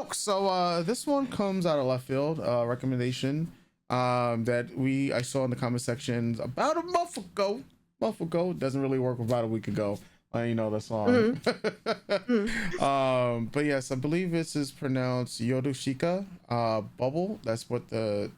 joke. So this one comes out of left field. Recommendation that I saw in the comment sections about a month ago. Doesn't really work about a week ago. You know the song. But yes, I believe this is pronounced Yorushika. Bubble. That's what the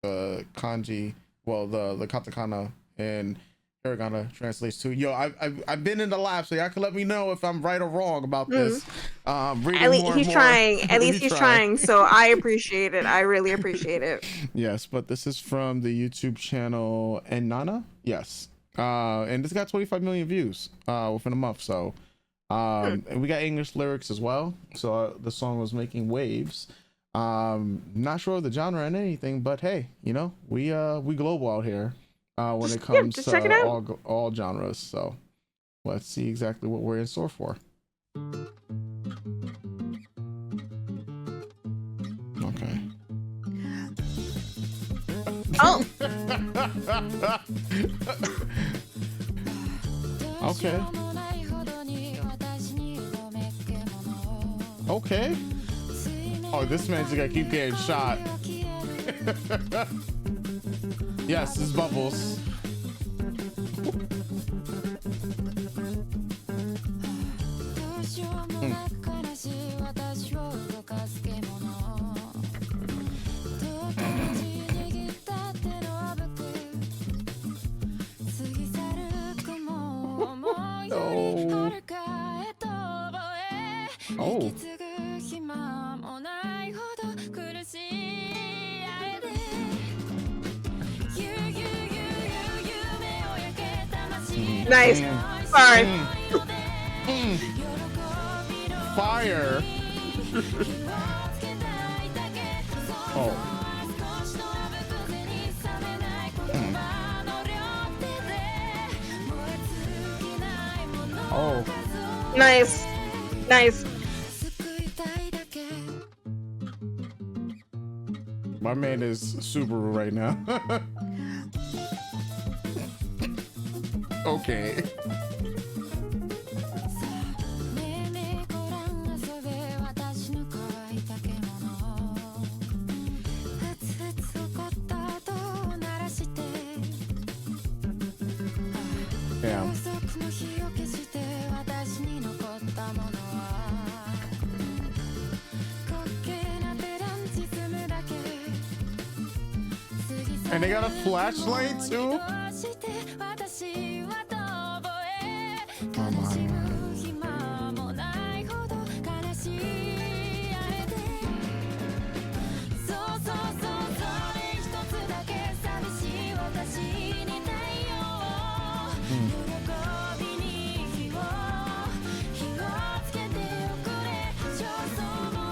kanji, well, the katakana and hiragana translates to. Yo, I've been in the lab, so y'all can let me know if I'm right or wrong about this. At least he's trying. At least he's trying. So I appreciate it. I really appreciate it. Yes, but this is from the YouTube channel Enana. Yes. And this got 25 million views within a month. So and we got English lyrics as well. So the song was making waves. Not sure of the genre and anything, but hey, you know, we global out here when it comes to all genres. So let's see exactly what we're in store for. Okay. Oh. Okay. Okay. Oh, this man's gonna keep getting shot. Yes, this is Bubbles. Oh. Nice. Sorry. Fire. Oh. Oh. Nice. Nice. My man is Subaru right now. Okay. Damn. And they got a flashlight too? Come on.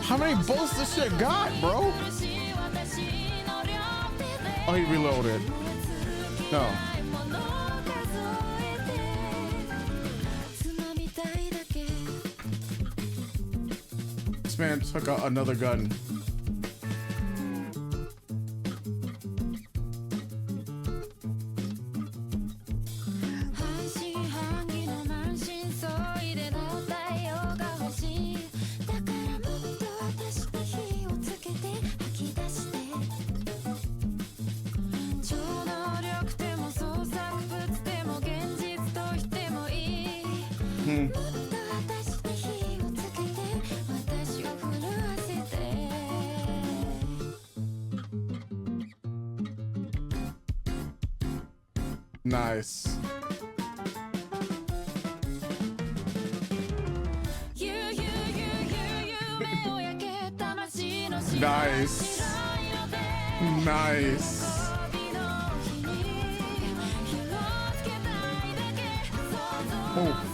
How many bullets this shit got, bro? Oh, he reloaded. No. This man took out another gun. Nice. Nice. Nice. Oh.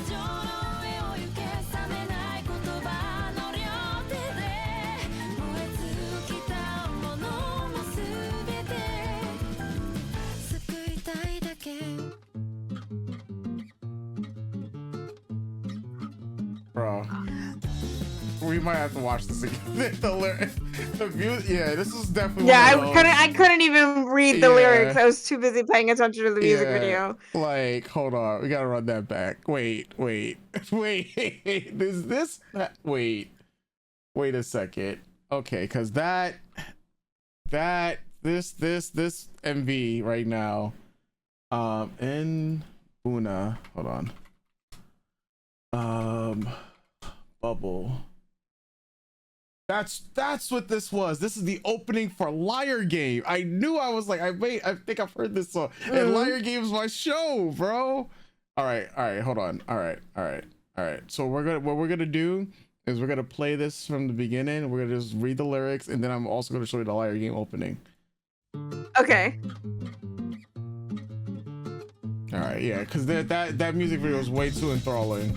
Bro, we might have to watch this again. The view, yeah, this is definitely. Yeah, I couldn't even read the lyrics. I was too busy paying attention to the music video. Like, hold on, we gotta run that back. Wait. Is this? Wait a second. Okay, because this MV right now, in Una, hold on, bubble. That's what this was. This is the opening for Liar Game. I knew. I was like, I think I've heard this song. And Liar Game's my show, bro. All right, hold on. All right. So what we're gonna do is we're gonna play this from the beginning. We're gonna just read the lyrics, and then I'm also gonna show you the Liar Game opening. Okay. All right, yeah, because that music video was way too enthralling.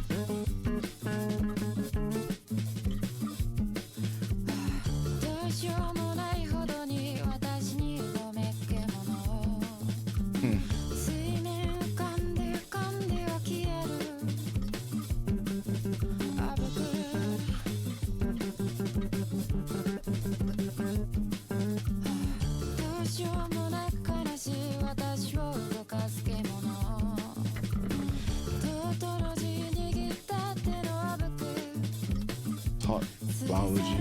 Hot biology.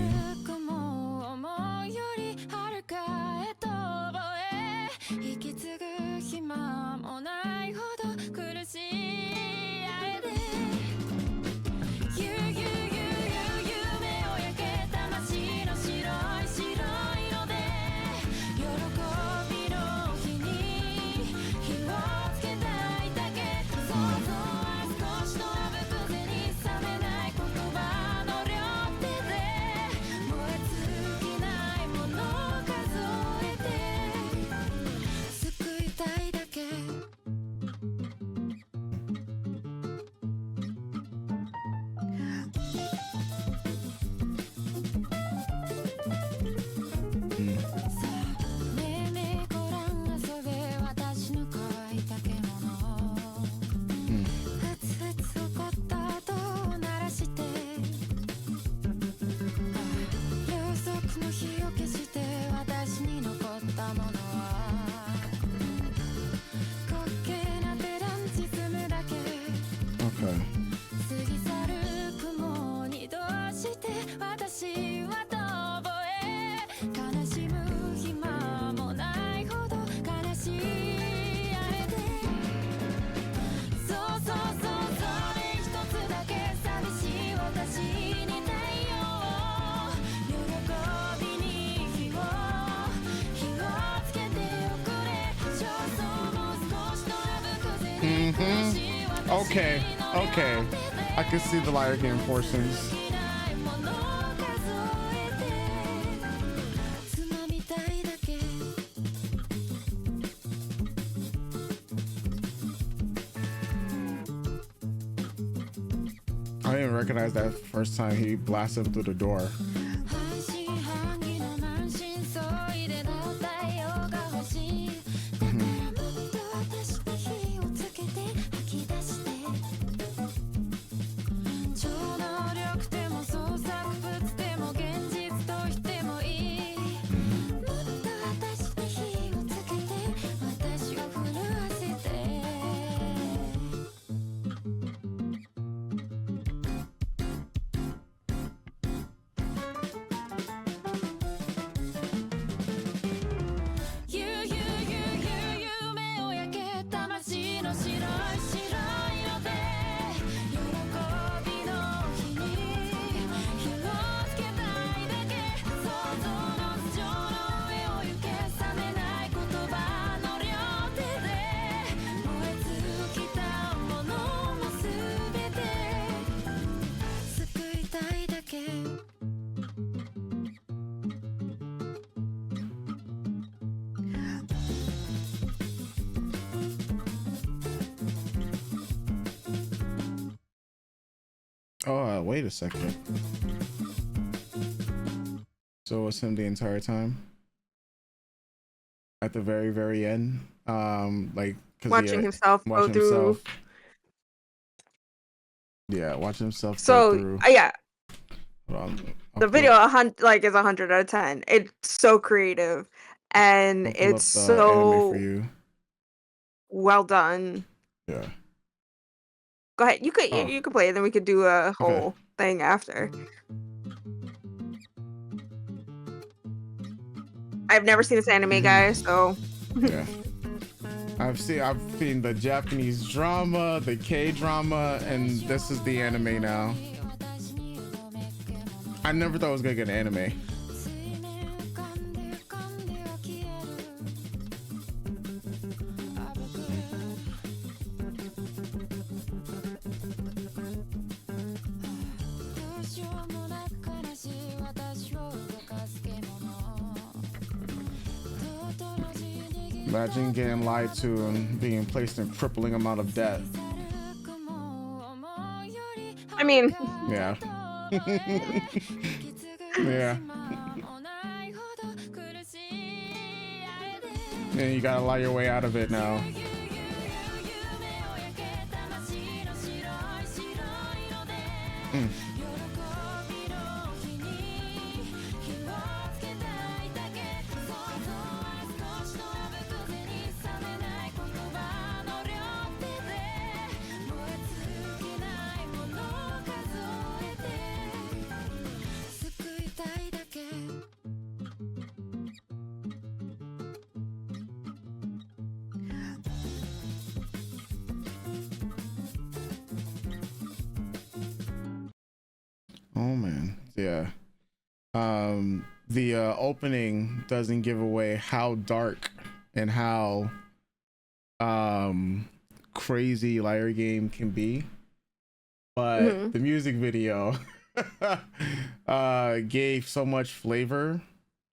Okay. I can see the Liar Game portions. I didn't recognize that first time he blasted him through the door. Oh, wait a second. So it's him the entire time? At the very, very end? Like, watching himself go through. Yeah, watching himself go through. Yeah. Hold on. The video is 100 out of 10. It's so creative, and it's so well done. Yeah. Go ahead. You could play it, then we could do a whole thing after. I've never seen this anime, guys, so Yeah. I've seen the Japanese drama, the K drama, and this is the anime now. I never thought I was gonna get an anime. Imagine getting lied to and being placed in crippling amount of debt. I mean, Yeah. Yeah. And you gotta lie your way out of it now. Mm. Oh man, yeah. The opening doesn't give away how dark and how crazy Liar Game can be, but the music video gave so much flavor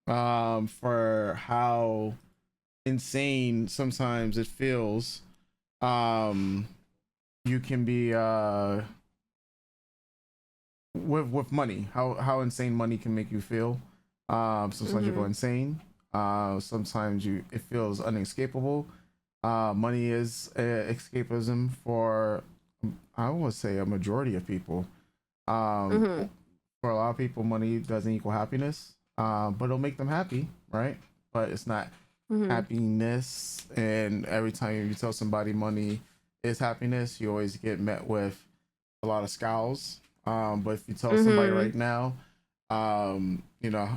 for how insane sometimes it feels. You can be with money, how insane money can make you feel. Sometimes you go insane. Sometimes it feels unescapable. Money is escapism for, I would say, a majority of people. For a lot of people, money doesn't equal happiness, but it'll make them happy, right? But it's not happiness. And every time you tell somebody money is happiness, you always get met with a lot of scowls. But if you tell somebody right now, you know,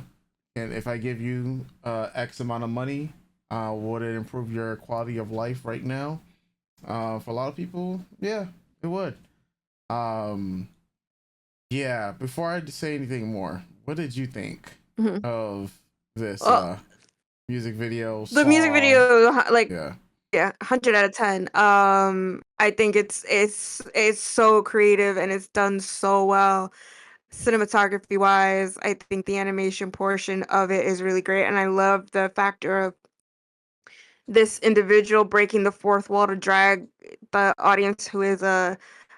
and if I give you X amount of money, would it improve your quality of life right now? For a lot of people, yeah, it would. Yeah, before I say anything more, what did you think of this music video the music song? video, like, Yeah. yeah, 100 out of 10. I think it's so creative and it's done so well. Cinematography wise, I think the animation portion of it is really great, and I love the factor of this individual breaking the fourth wall to drag the audience who is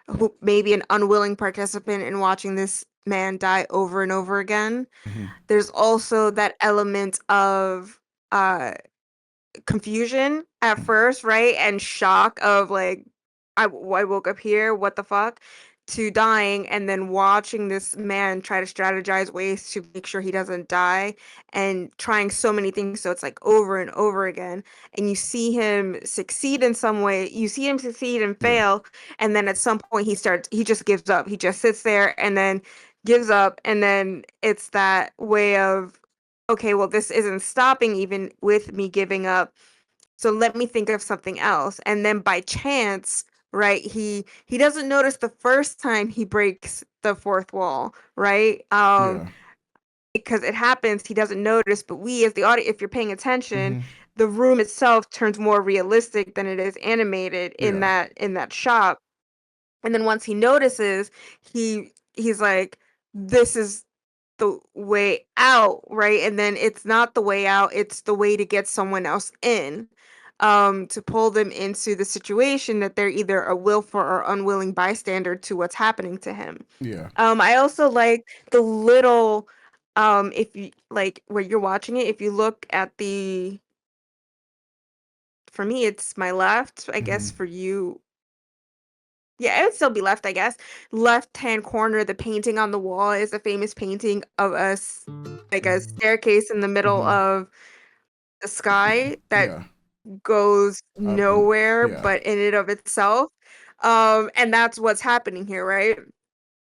who maybe an unwilling participant in watching this man die over and over again. There's also that element of uh confusion at first, right? And shock of like, I woke up here, what the fuck? To dying, and then watching this man try to strategize ways to make sure he doesn't die and trying so many things. So it's like over and over again. And you see him succeed in some way, you see him succeed and Yeah. fail. And then at some point he just gives up. He just sits there and then gives up. And then it's that way of, okay, well, this isn't stopping even with me giving up. So let me think of something else. And then by chance, right, he doesn't notice the first time he breaks the fourth wall, right? Yeah. Because it happens, he doesn't notice, but we as the audience, if you're paying attention, the room itself turns more realistic than it is animated Yeah. in that shop. And then once he notices, he's like, this is the way out, right? And then it's not the way out, it's the way to get someone else in, to pull them into the situation that they're either a willful or unwilling bystander to what's happening to him. Yeah. I also like the little, if you like where you're watching it, if you look at the, for me, it's my left, I guess for you, yeah, it would still be left, I guess. Left-hand corner, the painting on the wall is a famous painting of us, like a staircase in the middle of the sky that Yeah. goes Up and nowhere yeah. but in and of itself. And that's what's happening here, right?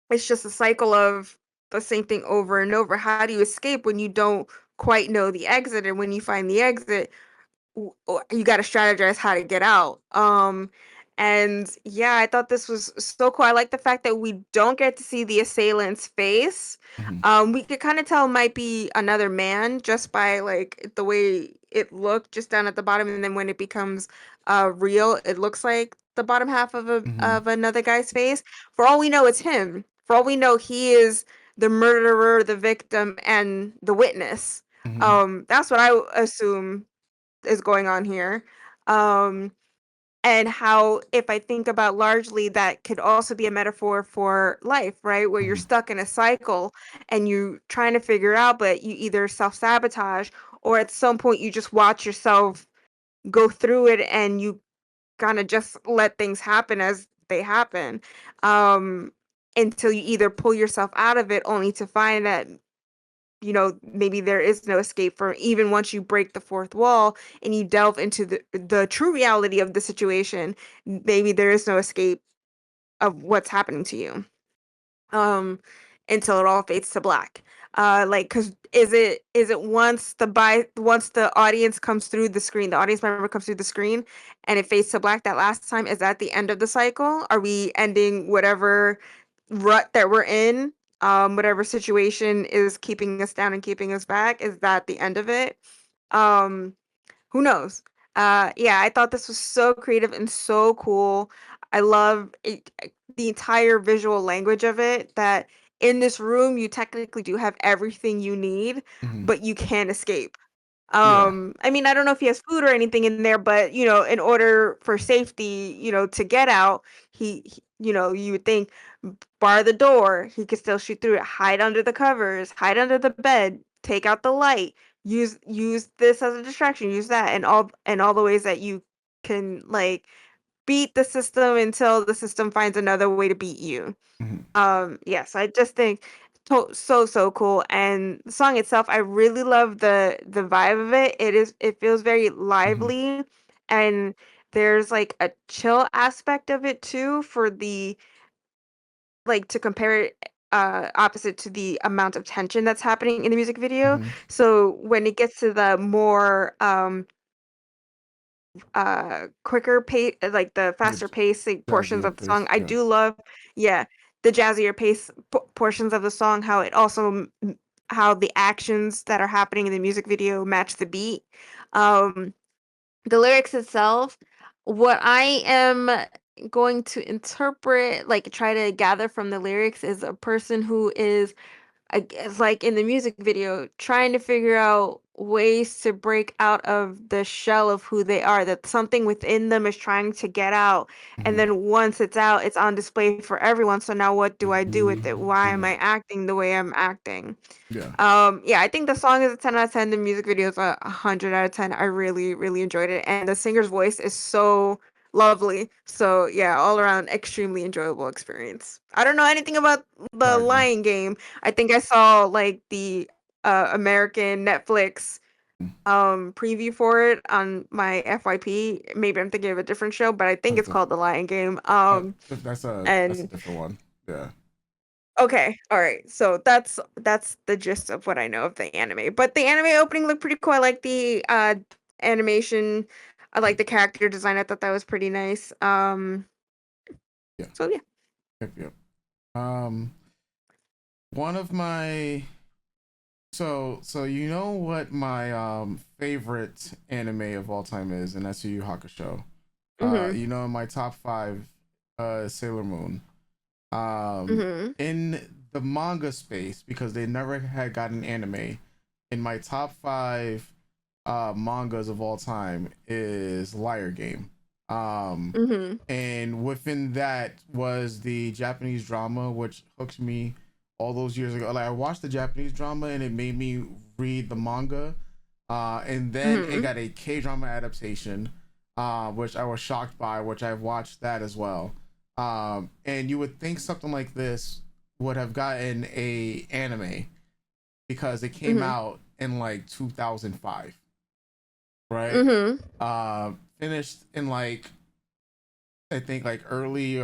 It's just a cycle of the same thing over and over. How do you escape when you don't quite know the exit, and when you find the exit, you got to strategize how to get out. And yeah, I thought this was so cool. I like the fact that we don't get to see the assailant's face. Hmm. We could kind of tell it might be another man just by like the way it looked just down at the bottom, and then when it becomes real, it looks like the bottom half of Hmm. another guy's face. For all we know, it's him. For all we know, he is the murderer, the victim, and the witness. Hmm. That's what I assume is going on here. Um, and how, if I think about largely, that could also be a metaphor for life, right? Where you're Hmm. stuck in a cycle and you trying to figure out, but you either self-sabotage or at some point you just watch yourself go through it and you kind of just let things happen as they happen. Um, until you either pull yourself out of it only to find that maybe there is no escape for even once you break the fourth wall and you delve into the true reality of the situation, maybe there is no escape of what's happening to you. Um until it all fades to black. Like, cuz is it once the audience comes through the screen, the audience member comes through the screen and it fades to black that last time, is that the end of the cycle? Are we ending whatever rut that we're in? Whatever situation is keeping us down and keeping us back, is that the end of it? Um who knows? Yeah, I thought this was so creative and so cool. I love it, the entire visual language of it, that in this room you technically do have everything you need, Hmm. but you can't escape. Yeah. I mean, I don't know if he has food or anything in there, but in order for safety, to get out, you would think bar the door, he could still shoot through it, hide under the covers, hide under the bed, take out the light, use this as a distraction, use that, and all the ways that you can like beat the system until the system finds another way to beat you. Hmm. Yes, I just think so cool. And the song itself, I really love the vibe of it. It feels very Hmm. lively, and there's like a chill aspect of it too, for the like, to compare it opposite to the amount of tension that's happening in the music video. Hmm. So when it gets to the more quicker pace, like the The faster pacing portions jazzier of the song, pace. I Yeah. do love, yeah, the jazzier pace portions of the song, how it also how the actions that are happening in the music video match the beat. um the lyrics itself, what I am going to interpret, like try to gather from the lyrics, is a person who is, I guess, like in the music video, trying to figure out ways to break out of the shell of who they are, that something within them is trying to get out. And Hmm. then once it's out, it's on display for everyone. So now what do I do with it? Why am Yeah. I acting the way I'm acting? Yeah. Yeah, I think the song is a 10 out of 10. The music video is a 100 out of 10. I really, really enjoyed it. And the singer's voice is so lovely. So yeah, all around extremely enjoyable experience. I don't know anything about the I agree. Lion Game. I think I saw like the American Netflix preview for it on my FYP. Maybe I'm thinking of a different show, but I think it's That's a called The Lion Game. that's a And different one. Yeah. Okay, all right. So that's the gist of what I know of the anime. But the anime opening looked pretty cool. I like the animation. I like the character design. I thought that was pretty nice. Yeah. So yeah. Yep. Yep. Um, one of my so you know what my favorite anime of all time is, and that's Yu Yu Hakusho. Mhm. In my top five, Sailor Moon. Um, Mhm. in the manga space, because they never had gotten anime, in my top five mangas of all time is Liar Game. Um, Mhm. and within that was the Japanese drama, which hooked me all those years ago. Like, I watched the Japanese drama and it made me read the manga. And then it Mhm. got a K drama adaptation, which I was shocked by, which I've watched that as well. And you would think something like this would have gotten a anime because it came Mhm. out in like 2005, right? Mhm. Finished in like, I think like early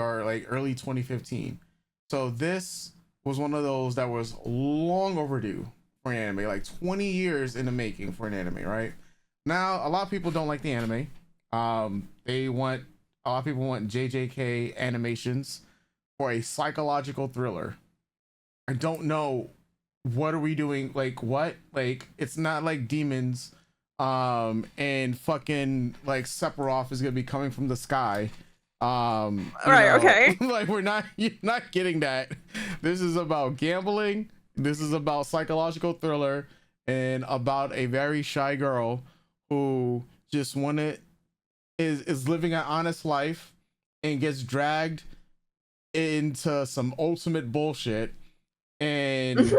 2015. So this was one of those that was long overdue for an anime, like 20 years in the making for an anime, right? Now, a lot of people don't like the anime. They want a lot of people want JJK animations for a psychological thriller. I don't know what are we doing? Like what? Like it's not like demons, and fucking like Sephiroth is gonna be coming from the sky. Right, okay. Like you're not getting that. This is about gambling. This is about psychological thriller and about a very shy girl who just wanted is living an honest life and gets dragged into some ultimate bullshit, and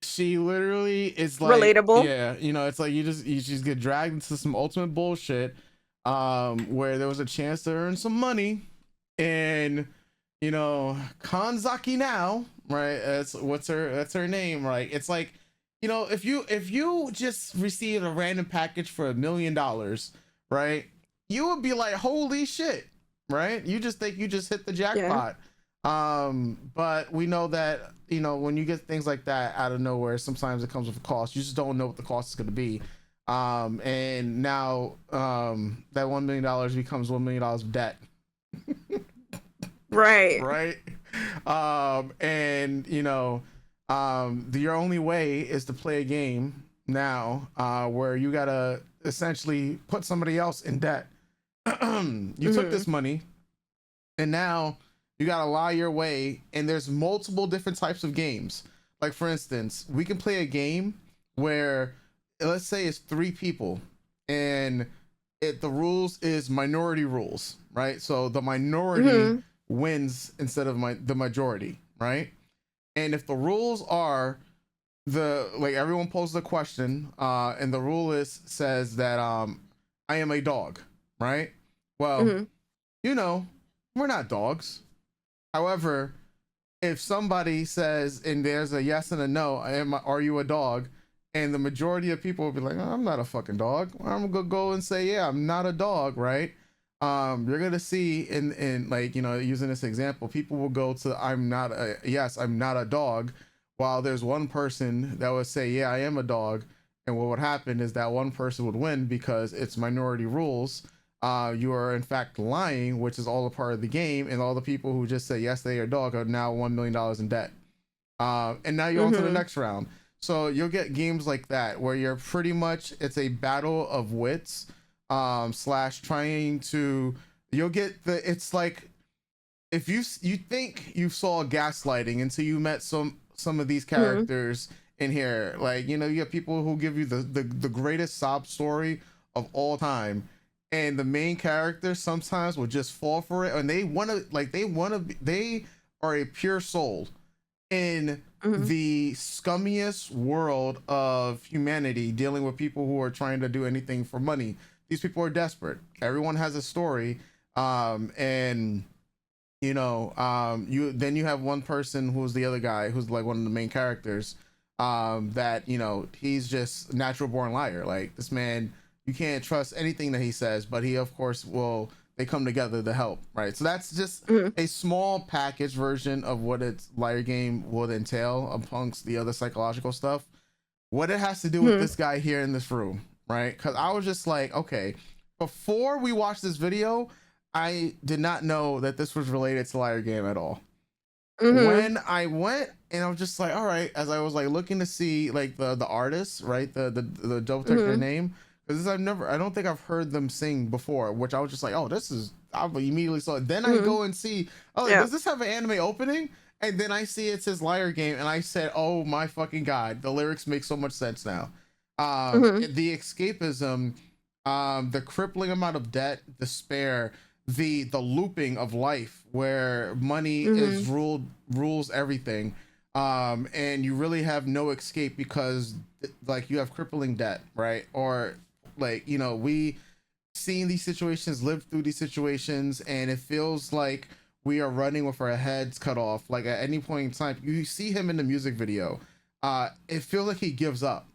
she literally is like, Relatable. yeah, it's like you just get dragged into some ultimate bullshit, where there was a chance to earn some money, and Kanzaki now, right? That's her name, right? It's like, if you just received a random package for $1 million, right? You would be like, holy shit, right? You just think you just hit the jackpot. But we know that, when you get things like that out of nowhere, sometimes it comes with a cost. You just don't know what the cost is going to be. And now that $1 million becomes $1 million of debt. Right. And your only way is to play a game now, where you gotta essentially put somebody else in debt. You took this money, and now you gotta lie your way, and there's multiple different types of games. Like, for instance, we can play a game where, let's say it's 3 people, and the rules is minority rules, right? So the minority wins instead of the majority, right? And if the rules are everyone poses a question, and the rule says that I am a dog, right? Well, we're not dogs. However, if somebody says, and there's a yes and a no, are you a dog? And the majority of people will be like, oh, I'm not a fucking dog. I'm gonna go and say, yeah, I'm not a dog, right? You're gonna see in like, using this example, people will go to I'm not a dog, while there's one person that would say, yeah, I am a dog. And what would happen is that one person would win because it's minority rules. You are in fact lying, which is all a part of the game, and all the people who just say yes they are a dog are now $1 million in debt. And now you're on to the next round. So you'll get games like that where you're pretty much, it's a battle of wits, slash trying to, it's like, if you think you saw gaslighting until you met some of these characters in here. Like, you have people who give you the greatest sob story of all time, and the main character sometimes will just fall for it, and they are a pure soul in the scummiest world of humanity, dealing with people who are trying to do anything for money. These people are desperate. Everyone has a story, and you have one person who's the other guy who's like one of the main characters, that he's just natural born liar. Like, this man, you can't trust anything that he says, but he of course they come together to help, right? So that's just a small package version of what its liar game would entail amongst the other psychological stuff. What it has to do with this guy here in this room, right? Because I was just like, okay, before we watched this video, I did not know that this was related to liar game at all. When I went, and I was just like, all right, as I was like looking to see like the artists, right, the double check their name, because I don't think I've heard them sing before, which I was just like, oh, I immediately saw it. Then I go and see, does this have an anime opening? And then I see it says liar game, and I said, oh my fucking god, the lyrics make so much sense now. The escapism, the crippling amount of debt, despair, the looping of life where money is rules everything, and you really have no escape because like you have crippling debt, right? Or like, we seen these situations, lived through these situations, and it feels like we are running with our heads cut off. Like, at any point in time, you see him in the music video, it feels like he gives up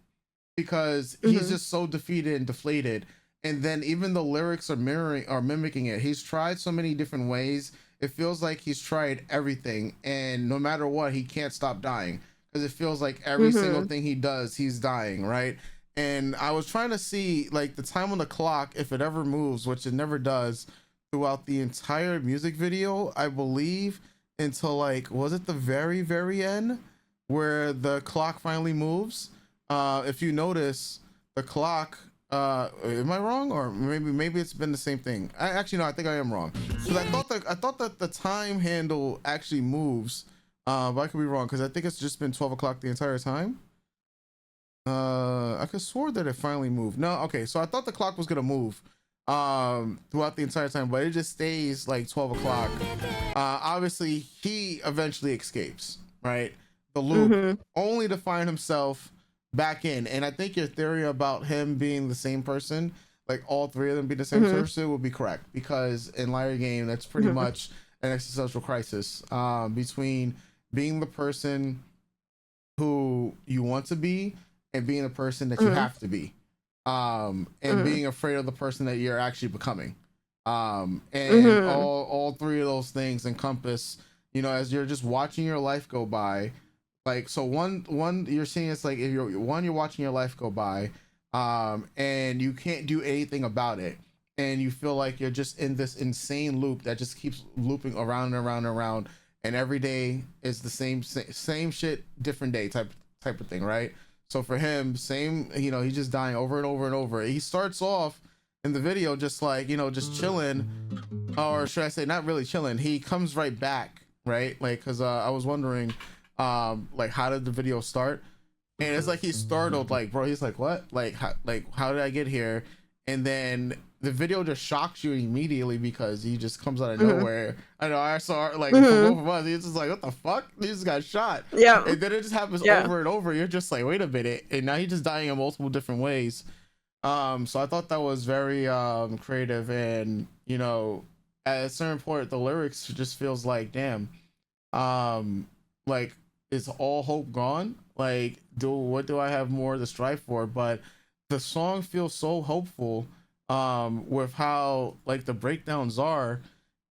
because he's just so defeated and deflated. And then even the lyrics are mimicking it. He's tried so many different ways. It feels like he's tried everything, and no matter what, he can't stop dying because it feels like every single thing he does, he's dying, right? And I was trying to see like the time on the clock, if it ever moves, which it never does throughout the entire music video, I believe, until like, was it the very end where the clock finally moves? If you notice, the clock, am I wrong, or maybe it's been the same thing? I actually, no, I think I am wrong, because I thought that the time handle actually moves, but I could be wrong, because I think it's just been 12 o'clock the entire time. I could swore that it finally moved. No, okay, so I thought the clock was gonna move throughout the entire time, but it just stays like 12 o'clock. Obviously he eventually escapes, right, the loop, only to find himself back in. And I think your theory about him being the same person, like all three of them being the same person, would be correct, because in Larry Game, that's pretty much an existential crisis, between being the person who you want to be and being the person that you have to be, and being afraid of the person that you're actually becoming. And all three of those things encompass, you know, as you're just watching your life go by. Like, so one you're seeing, it's like, if you're watching your life go by, and you can't do anything about it, and you feel like you're just in this insane loop that just keeps looping around and around and around, and every day is the same shit, different day type of thing, right? So for him, same, you know, he's just dying over and over and over. He starts off in the video just like, you know, just chilling, or should I say not really chilling. He comes right back, right? Like, because I was wondering, like, how did the video start? And it's like he's startled, like, bro, he's like, what? Like, how did I get here? And then the video just shocks you immediately, because he just comes out of nowhere. I know, I saw, like, for both of us, he's just like, what the fuck? He just got shot. Yeah. And then it just happens over and over. You're just like, wait a minute. And now he's just dying in multiple different ways. So I thought that was very creative. And, you know, at a certain point, the lyrics just feels like, damn, like, is all hope gone? Like, what do I have more to strive for? But the song feels so hopeful, with how, like, the breakdowns are,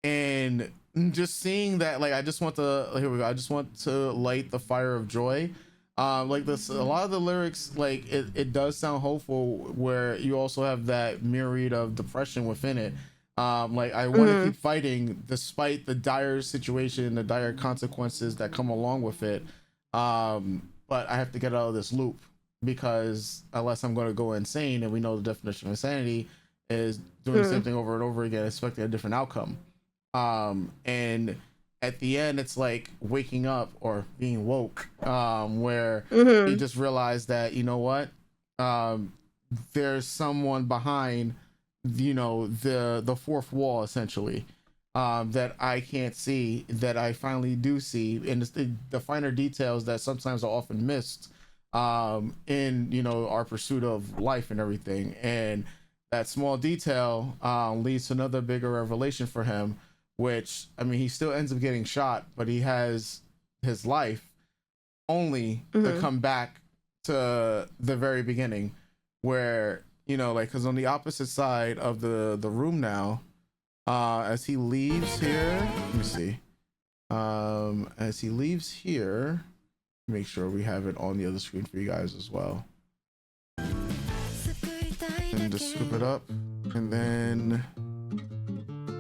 and just seeing that, like, I just want to, here we go, I just want to light the fire of joy. Like, this, a lot of the lyrics, like, it does sound hopeful, where you also have that myriad of depression within it. Like, I want to keep fighting despite the dire situation, the dire consequences that come along with it. But I have to get out of this loop, because unless I'm going to go insane, and we know the definition of insanity is doing the same thing over and over again, expecting a different outcome. And at the end, it's like waking up, or being woke, where you just realize that, you know what, there's someone behind, you know, the fourth wall, essentially, that I can't see, that I finally do see. And it's the finer details that sometimes are often missed, in, you know, our pursuit of life and everything. And that small detail leads to another bigger revelation for him, which, I mean, he still ends up getting shot, but he has his life only to come back to the very beginning, where, you know, like, because on the opposite side of the room now, as he leaves here, let me see, as he leaves here, make sure we have it on the other screen for you guys as well, and just scoop it up, and then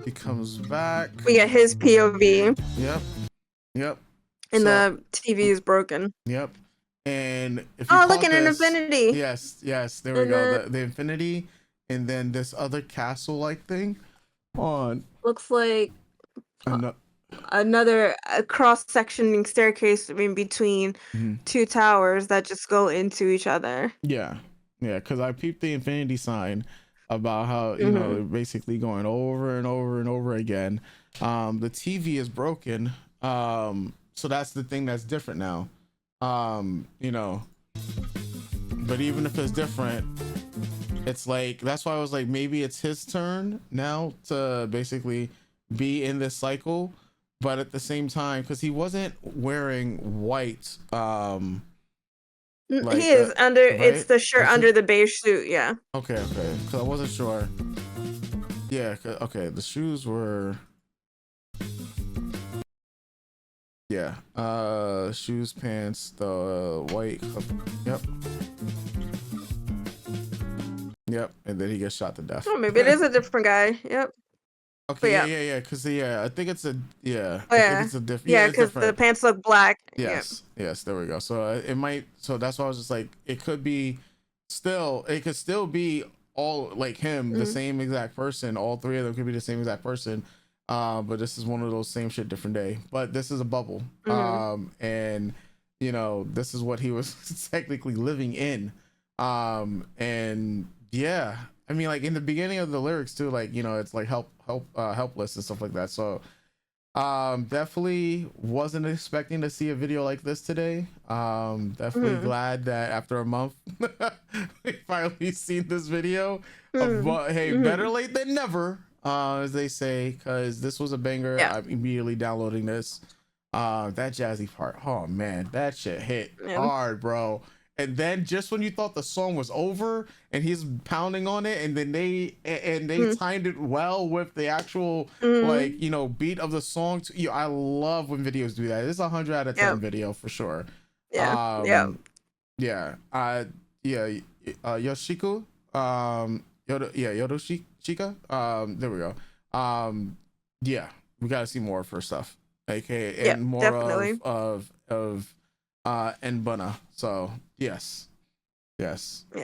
he comes back, we get his POV. Yep. And so, the TV is broken. Yep. And if you look at an infinity. Yes, there we go. The infinity, and then this other castle-like thing on. Looks like another cross-sectioning staircase in between two towers that just go into each other. Yeah, because I peeped the infinity sign about how, you know, basically going over and over and over again. The TV is broken, so that's the thing that's different now. You know, but even if it's different, it's like, that's why I was like, maybe it's his turn now to basically be in this cycle. But at the same time, because he wasn't wearing white, like, he is under, right? It's the shirt under the beige suit. Yeah. Okay, because I wasn't sure. Yeah, okay, the shoes were, Yeah. Shoes, pants, the white. Yep. Yep. And then he gets shot to death. Oh, maybe it is a different guy. Yep. But Okay. yeah. Yeah. Cause I think it's a, yeah, Oh I think yeah. it's a different, yeah, Yeah, it's because the different. pants look black. Yep. Yes. There we go. So it might, so that's why I was just like, it could be still, it could still be all like him, the Mm-hmm. same exact person. All three of them could be the same exact person. But this is one of those same shit, different day. But this is a bubble. Mm-hmm. And you know, this is what he was technically living in. And yeah, I mean, like in the beginning of the lyrics too, like, you know, it's like helpless and stuff like that. So definitely wasn't expecting to see a video like this today. Definitely Mm-hmm. glad that after a month we finally seen this video. Mm-hmm. But hey, better Mm-hmm. late than never, as they say, because this was a banger. Yeah. I'm immediately downloading this. That jazzy part, oh man, that shit hit Yeah. hard, bro. And then just when you thought the song was over and he's pounding on it, and then they Mm-hmm. timed it well with the actual, Mm-hmm. like, you know, beat of the song to you. I love when videos do that. It's 100 out of 10 Yep. video for sure. Yeah. Yep. um yeah, yeah, Yoshiku, Yorushika, there we go. Yeah, we gotta see more of her stuff, okay, Yep. and more Definitely. of Nbuna. So yes, Yeah.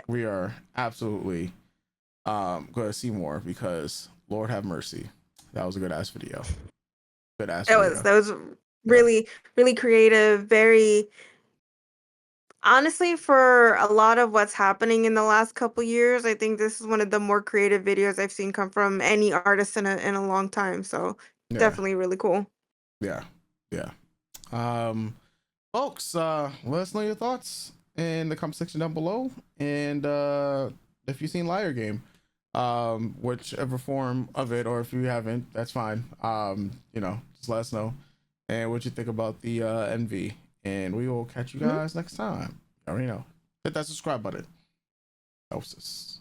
we are absolutely gonna see more, because Lord have mercy, that was a good ass video. Good ass video. That was Yeah. really, really creative, very honestly, for a lot of what's happening in the last couple years, I think this is one of the more creative videos I've seen come from any artist in a long time. So Yeah. definitely really cool. Yeah. Yeah. Folks, let us know your thoughts in the comment section down below. And if you've seen Liar Game, whichever form of it, or if you haven't, that's fine. You know, just let us know and what you think about the MV. And we will catch you Mhm. guys next time. You already know. Hit that subscribe button. Helps us.